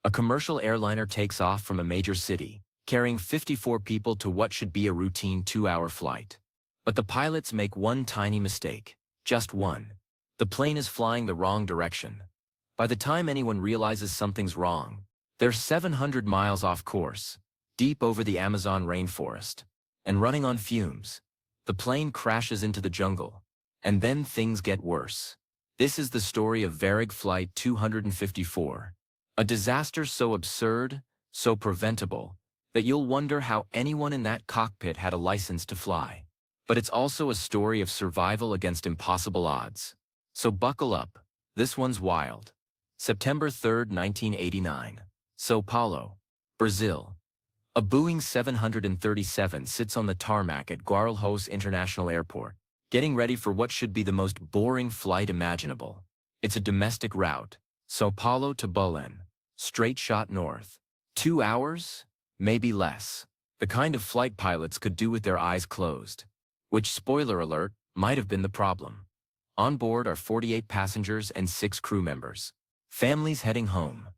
A commercial airliner takes off from a major city, carrying 54 people to what should be a routine 2-hour flight. But the pilots make one tiny mistake. Just one. The plane is flying the wrong direction. By the time anyone realizes something's wrong, they're 700 miles off course, deep over the Amazon rainforest, and running on fumes. The plane crashes into the jungle, and then things get worse. This is the story of Varig Flight 254. A disaster so absurd, so preventable, that you'll wonder how anyone in that cockpit had a license to fly. But it's also a story of survival against impossible odds. So buckle up, this one's wild. September 3, 1989. São Paulo, Brazil. A Boeing 737 sits on the tarmac at Guarulhos International Airport, getting ready for what should be the most boring flight imaginable. It's a domestic route, São Paulo to Belém, straight shot north. 2 hours? Maybe less. The kind of flight pilots could do with their eyes closed. Which, spoiler alert, might have been the problem. On board are 48 passengers and 6 crew members. Families heading home.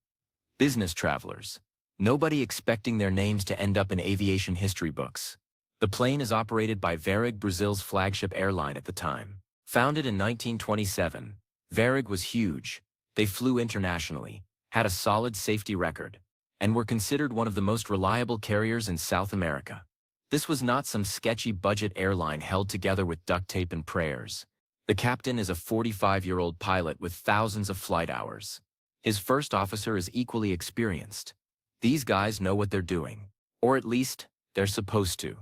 Business travelers. Nobody expecting their names to end up in aviation history books. The plane is operated by Varig, Brazil's flagship airline at the time. Founded in 1927, Varig was huge. They flew internationally, had a solid safety record, and were considered one of the most reliable carriers in South America. This was not some sketchy budget airline held together with duct tape and prayers. The captain is a 45-year-old pilot with thousands of flight hours. His first officer is equally experienced. These guys know what they're doing, or at least, they're supposed to.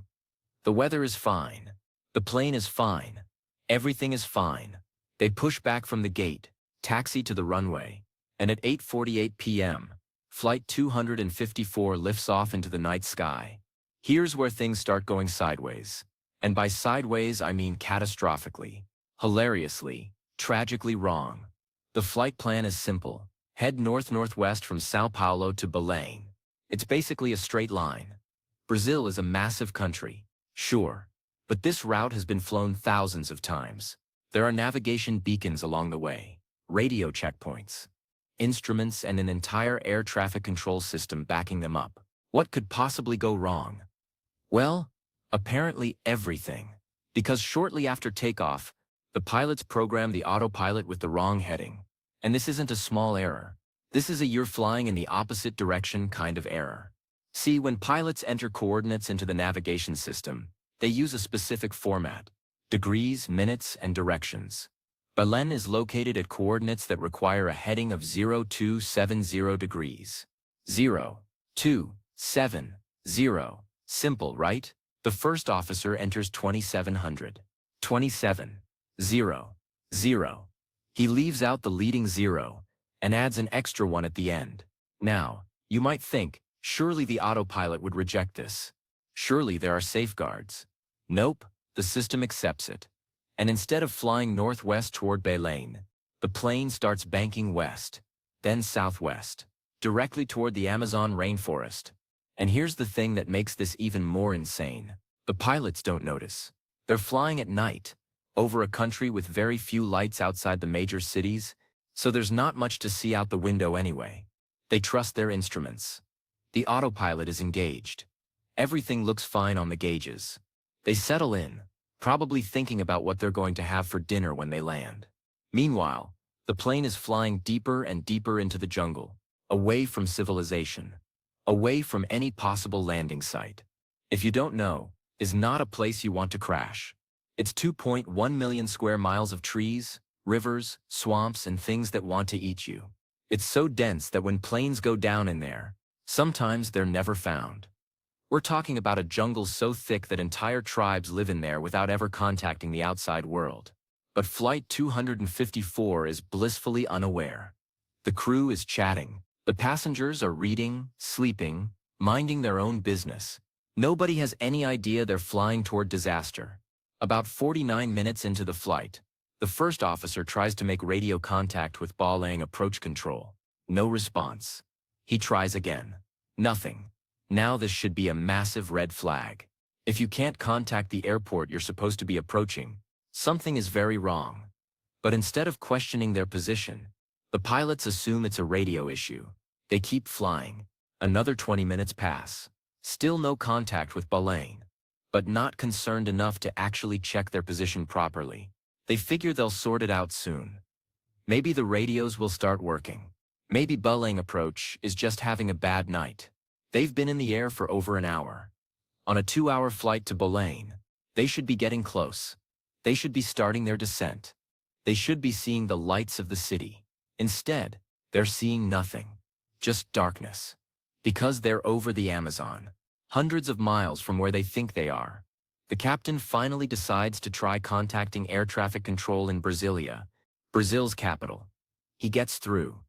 The weather is fine. The plane is fine. Everything is fine. They push back from the gate, taxi to the runway, and at 8:48 p.m., Flight 254 lifts off into the night sky. Here's where things start going sideways. And by sideways, I mean catastrophically, hilariously, tragically wrong. The flight plan is simple. Head north-northwest from São Paulo to Belém. It's basically a straight line. Brazil is a massive country, sure, but this route has been flown thousands of times. There are navigation beacons along the way, radio checkpoints, instruments, and an entire air traffic control system backing them up. What could possibly go wrong? Well, apparently everything. Because shortly after takeoff, the pilots program the autopilot with the wrong heading. And this isn't a small error. This is a "you're flying in the opposite direction" kind of error. See, when pilots enter coordinates into the navigation system, they use a specific format: degrees, minutes, and directions. Belém is located at coordinates that require a heading of 0270 degrees. 0270. Simple, right? The first officer enters 2700. 2700. He leaves out the leading zero and adds an extra one at the end. Now, you might think, surely the autopilot would reject this. Surely there are safeguards. Nope, the system accepts it. And instead of flying northwest toward Belém, the plane starts banking west, then southwest, directly toward the Amazon rainforest. And here's the thing that makes this even more insane. The pilots don't notice. They're flying at night, over a country with very few lights outside the major cities, so there's not much to see out the window anyway. They trust their instruments. The autopilot is engaged. Everything looks fine on the gauges. They settle in, probably thinking about what they're going to have for dinner when they land. Meanwhile, the plane is flying deeper and deeper into the jungle, away from civilization, away from any possible landing site. If you don't know, is not a place you want to crash. It's 2.1 million square miles of trees, rivers, swamps, and things that want to eat you. It's so dense that when planes go down in there, sometimes they're never found. We're talking about a jungle so thick that entire tribes live in there without ever contacting the outside world. But Flight 254 is blissfully unaware. The crew is chatting. The passengers are reading, sleeping, minding their own business. Nobody has any idea they're flying toward disaster. About 49 minutes into the flight, the first officer tries to make radio contact with Belém approach control. No response. He tries again. Nothing. Now this should be a massive red flag. If you can't contact the airport you're supposed to be approaching, something is very wrong. But instead of questioning their position, the pilots assume it's a radio issue. They keep flying. Another 20 minutes pass. Still no contact with Baleine. But not concerned enough to actually check their position properly. They figure they'll sort it out soon. Maybe the radios will start working. Maybe Baleine approach is just having a bad night. They've been in the air for over an hour. On a 2-hour flight to Baleine, they should be getting close. They should be starting their descent. They should be seeing the lights of the city. Instead, they're seeing nothing. Just darkness. Because they're over the Amazon, hundreds of miles from where they think they are. The captain finally decides to try contacting air traffic control in Brasilia, Brazil's capital. He gets through.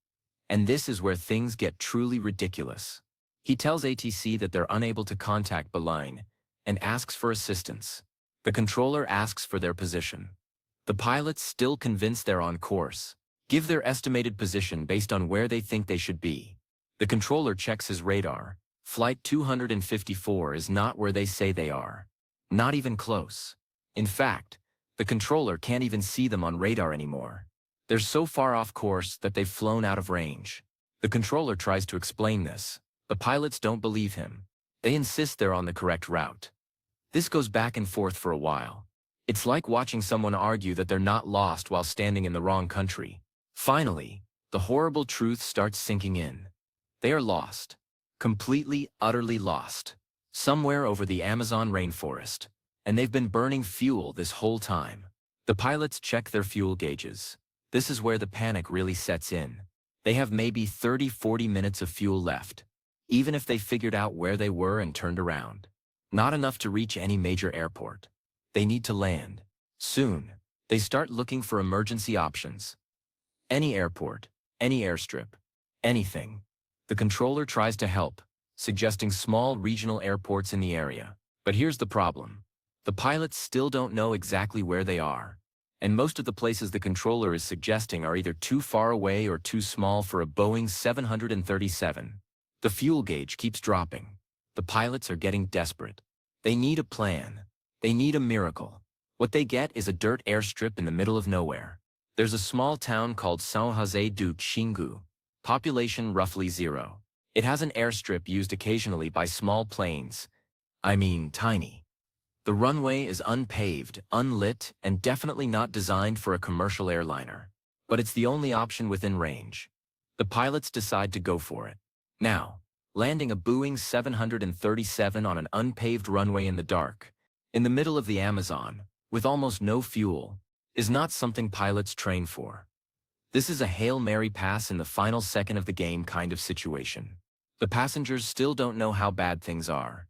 And this is where things get truly ridiculous. He tells ATC that they're unable to contact Baleine and asks for assistance. The controller asks for their position. The pilots, still convinced they're on course, give their estimated position based on where they think they should be. The controller checks his radar. Flight 254 is not where they say they are. Not even close. In fact, the controller can't even see them on radar anymore. They're so far off course that they've flown out of range. The controller tries to explain this. The pilots don't believe him. They insist they're on the correct route. This goes back and forth for a while. It's like watching someone argue that they're not lost while standing in the wrong country. Finally, the horrible truth starts sinking in. They are lost. Completely, utterly lost. Somewhere over the Amazon rainforest. And they've been burning fuel this whole time. The pilots check their fuel gauges. This is where the panic really sets in. They have maybe 30-40 minutes of fuel left. Even if they figured out where they were and turned around. Not enough to reach any major airport. They need to land. Soon, they start looking for emergency options. Any airport, any airstrip, anything. The controller tries to help, suggesting small regional airports in the area. But here's the problem. The pilots still don't know exactly where they are. And most of the places the controller is suggesting are either too far away or too small for a Boeing 737. The fuel gauge keeps dropping. The pilots are getting desperate. They need a plan. They need a miracle. What they get is a dirt airstrip in the middle of nowhere. There's a small town called São José do Xingu. Population roughly 0. It has an airstrip used occasionally by small planes. I mean, tiny. The runway is unpaved, unlit, and definitely not designed for a commercial airliner. But it's the only option within range. The pilots decide to go for it. Now, landing a Boeing 737 on an unpaved runway in the dark, in the middle of the Amazon, with almost no fuel, is not something pilots train for. This is a Hail Mary pass in the final second of the game kind of situation. The passengers still don't know how bad things are.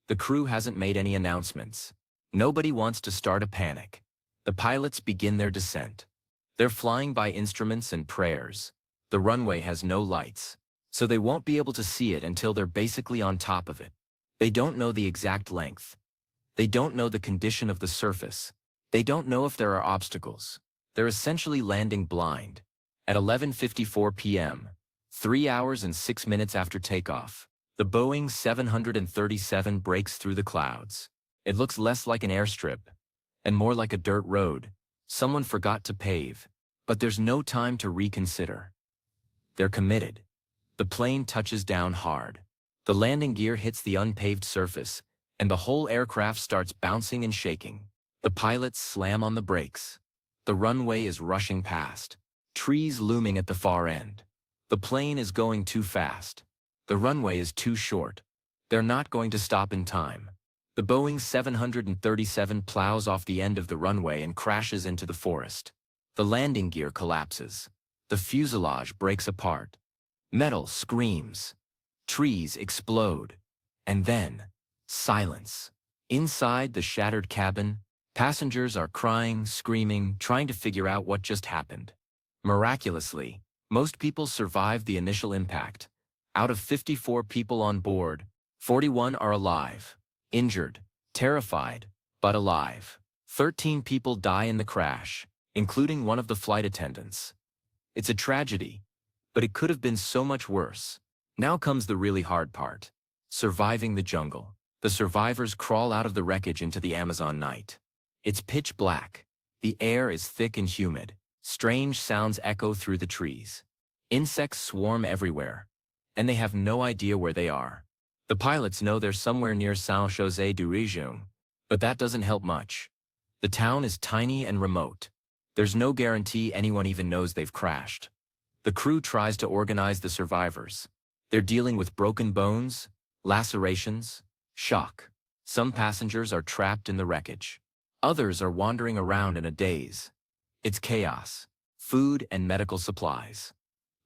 The crew hasn't made any announcements. Nobody wants to start a panic. The pilots begin their descent. They're flying by instruments and prayers. The runway has no lights, so they won't be able to see it until they're basically on top of it. They don't know the exact length. They don't know the condition of the surface. They don't know if there are obstacles. They're essentially landing blind. At 11:54 p.m., 3 hours and 6 minutes after takeoff, the Boeing 737 breaks through the clouds. It looks less like an airstrip and more like a dirt road someone forgot to pave. But there's no time to reconsider. They're committed. The plane touches down hard. The landing gear hits the unpaved surface, and the whole aircraft starts bouncing and shaking. The pilots slam on the brakes. The runway is rushing past. Trees looming at the far end. The plane is going too fast. The runway is too short. They're not going to stop in time. The Boeing 737 plows off the end of the runway and crashes into the forest. The landing gear collapses. The fuselage breaks apart. Metal screams. Trees explode. And then, silence. Inside the shattered cabin, passengers are crying, screaming, trying to figure out what just happened. Miraculously, most people survive the initial impact. Out of 54 people on board, 41 are alive. Injured, terrified, but alive. 13 people die in the crash, including one of the flight attendants. It's a tragedy, but it could have been so much worse. Now comes the really hard part. Surviving the jungle. The survivors crawl out of the wreckage into the Amazon night. It's pitch black. The air is thick and humid. Strange sounds echo through the trees. Insects swarm everywhere. and they have no idea where they are. The pilots know they're somewhere near Saint-José du Région, but that doesn't help much. The town is tiny and remote. There's no guarantee anyone even knows they've crashed. The crew tries to organize the survivors. They're dealing with broken bones, lacerations, shock. Some passengers are trapped in the wreckage. Others are wandering around in a daze. It's chaos. Food and medical supplies.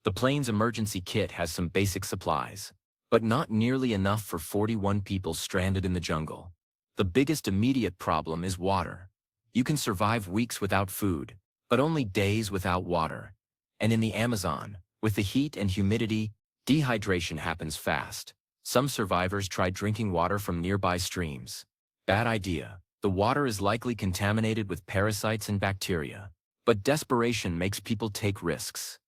The plane's emergency kit has some basic supplies, but not nearly enough for 41 people stranded in the jungle. The biggest immediate problem is water. You can survive weeks without food, but only days without water. And in the Amazon, with the heat and humidity, dehydration happens fast. Some survivors try drinking water from nearby streams. Bad idea. The water is likely contaminated with parasites and bacteria. But desperation makes people take risks.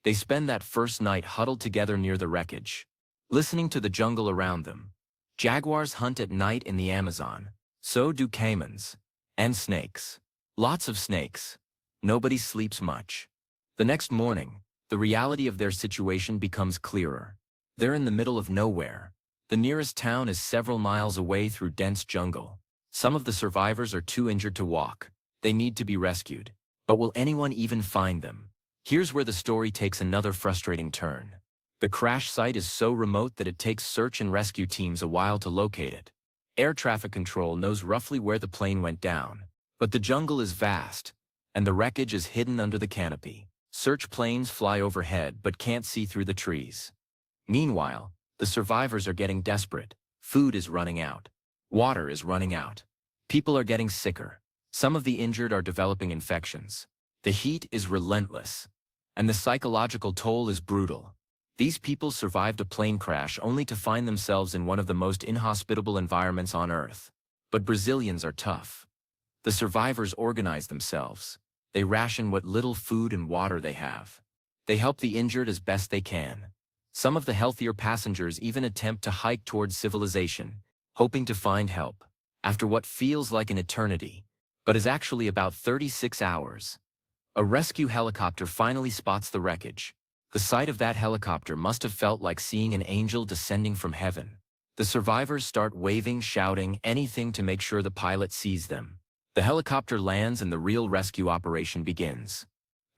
They spend that first night huddled together near the wreckage, listening to the jungle around them. Jaguars hunt at night in the Amazon. So do caimans. And snakes. Lots of snakes. Nobody sleeps much. The next morning, the reality of their situation becomes clearer. They're in the middle of nowhere. The nearest town is several miles away through dense jungle. Some of the survivors are too injured to walk. They need to be rescued. But will anyone even find them? Here's where the story takes another frustrating turn. The crash site is so remote that it takes search and rescue teams a while to locate it. Air traffic control knows roughly where the plane went down, but the jungle is vast, and the wreckage is hidden under the canopy. Search planes fly overhead but can't see through the trees. Meanwhile, the survivors are getting desperate. Food is running out. Water is running out. People are getting sicker. Some of the injured are developing infections. The heat is relentless, and the psychological toll is brutal. These people survived a plane crash only to find themselves in one of the most inhospitable environments on Earth. But Brazilians are tough. The survivors organize themselves. They ration what little food and water they have. They help the injured as best they can. Some of the healthier passengers even attempt to hike towards civilization, hoping to find help, after what feels like an eternity, but is actually about 36 hours. A rescue helicopter finally spots the wreckage. The sight of that helicopter must have felt like seeing an angel descending from heaven. The survivors start waving, shouting, anything to make sure the pilot sees them. The helicopter lands and the real rescue operation begins.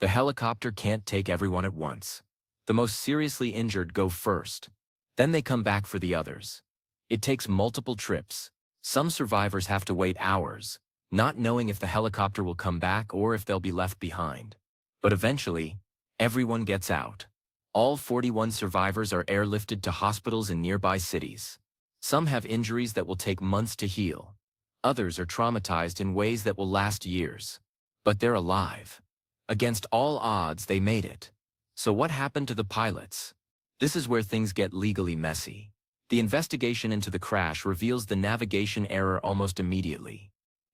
The helicopter can't take everyone at once. The most seriously injured go first. Then they come back for the others. It takes multiple trips. Some survivors have to wait hours, not knowing if the helicopter will come back or if they'll be left behind. But eventually, everyone gets out. All 41 survivors are airlifted to hospitals in nearby cities. Some have injuries that will take months to heal. Others are traumatized in ways that will last years. But they're alive. Against all odds, they made it. So what happened to the pilots? This is where things get legally messy. The investigation into the crash reveals the navigation error almost immediately.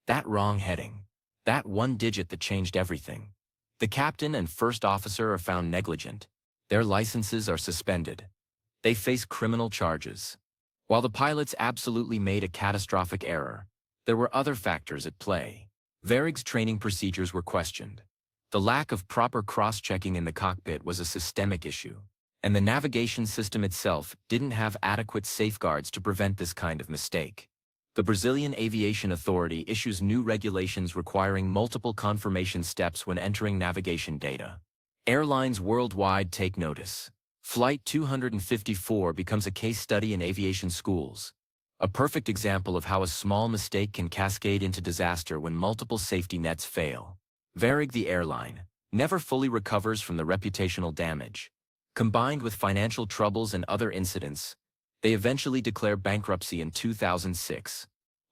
That wrong heading. That one digit that changed everything. The captain and first officer are found negligent. Their licenses are suspended. They face criminal charges. While the pilots absolutely made a catastrophic error, there were other factors at play. Varig's training procedures were questioned. The lack of proper cross-checking in the cockpit was a systemic issue, and the navigation system itself didn't have adequate safeguards to prevent this kind of mistake. The Brazilian Aviation Authority issues new regulations requiring multiple confirmation steps when entering navigation data. Airlines worldwide take notice. Flight 254 becomes a case study in aviation schools. A perfect example of how a small mistake can cascade into disaster when multiple safety nets fail. Varig, the airline, never fully recovers from the reputational damage. Combined with financial troubles and other incidents, they eventually declare bankruptcy in 2006.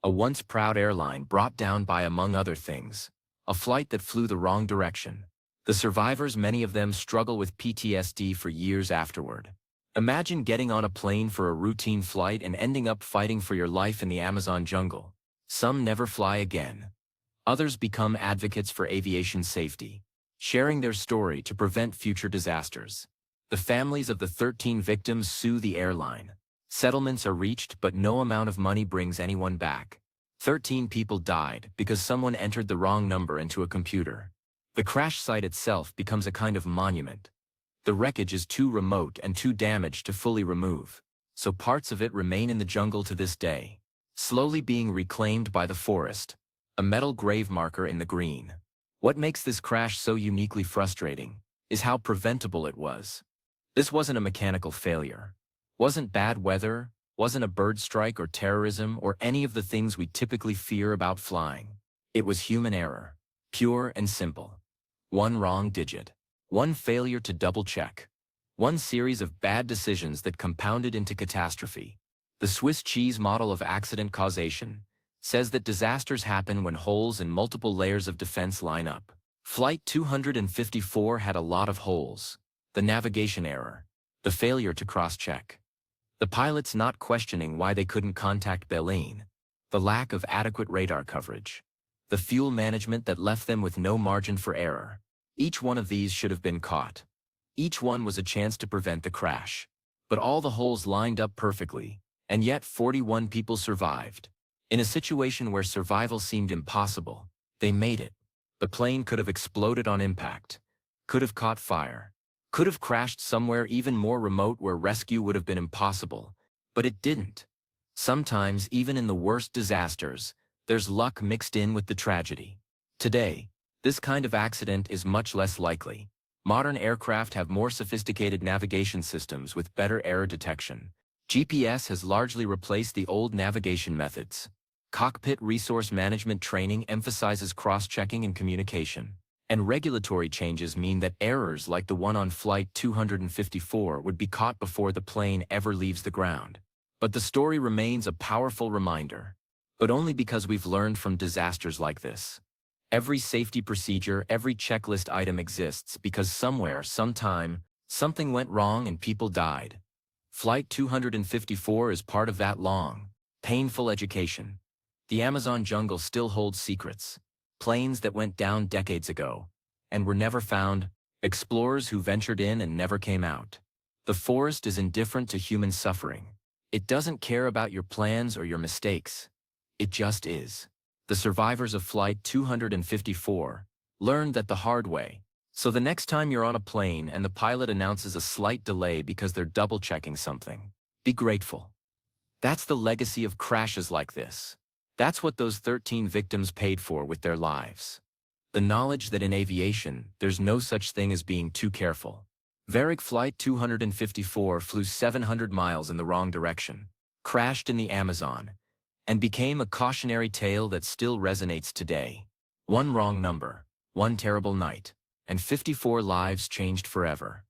A once proud airline brought down by, among other things, a flight that flew the wrong direction. The survivors, many of them, struggle with PTSD for years afterward. Imagine getting on a plane for a routine flight and ending up fighting for your life in the Amazon jungle. Some never fly again. Others become advocates for aviation safety, sharing their story to prevent future disasters. The families of the 13 victims sue the airline. Settlements are reached, but no amount of money brings anyone back. 13 people died because someone entered the wrong number into a computer. The crash site itself becomes a kind of monument. The wreckage is too remote and too damaged to fully remove, so parts of it remain in the jungle to this day, slowly being reclaimed by the forest, a metal grave marker in the green. What makes this crash so uniquely frustrating is how preventable it was. This wasn't a mechanical failure, wasn't bad weather, wasn't a bird strike or terrorism or any of the things we typically fear about flying. It was human error, pure and simple. One wrong digit, one failure to double-check, one series of bad decisions that compounded into catastrophe. The Swiss cheese model of accident causation says that disasters happen when holes in multiple layers of defense line up. Flight 254 had a lot of holes. The navigation error, the failure to cross-check, the pilots not questioning why they couldn't contact Berlin, the lack of adequate radar coverage, the fuel management that left them with no margin for error. Each one of these should have been caught. Each one was a chance to prevent the crash. But all the holes lined up perfectly, and yet 41 people survived. In a situation where survival seemed impossible, they made it. The plane could have exploded on impact, could have caught fire, could have crashed somewhere even more remote where rescue would have been impossible, but it didn't. Sometimes, even in the worst disasters, there's luck mixed in with the tragedy. Today, this kind of accident is much less likely. Modern aircraft have more sophisticated navigation systems with better error detection. GPS has largely replaced the old navigation methods. Cockpit resource management training emphasizes cross-checking and communication. And regulatory changes mean that errors like the one on Flight 254 would be caught before the plane ever leaves the ground. But the story remains a powerful reminder. But only because we've learned from disasters like this. Every safety procedure, every checklist item exists because somewhere, sometime, something went wrong and people died. Flight 254 is part of that long, painful education. The Amazon jungle still holds secrets. Planes that went down decades ago and were never found, explorers who ventured in and never came out. The forest is indifferent to human suffering. It doesn't care about your plans or your mistakes. It just is. The survivors of Flight 254 learned that the hard way. So the next time you're on a plane and the pilot announces a slight delay because they're double-checking something, be grateful. That's the legacy of crashes like this. That's what those 13 victims paid for with their lives. The knowledge that in aviation, there's no such thing as being too careful. Varig Flight 254 flew 700 miles in the wrong direction, crashed in the Amazon, and became a cautionary tale that still resonates today. One wrong number, one terrible night, and 54 lives changed forever.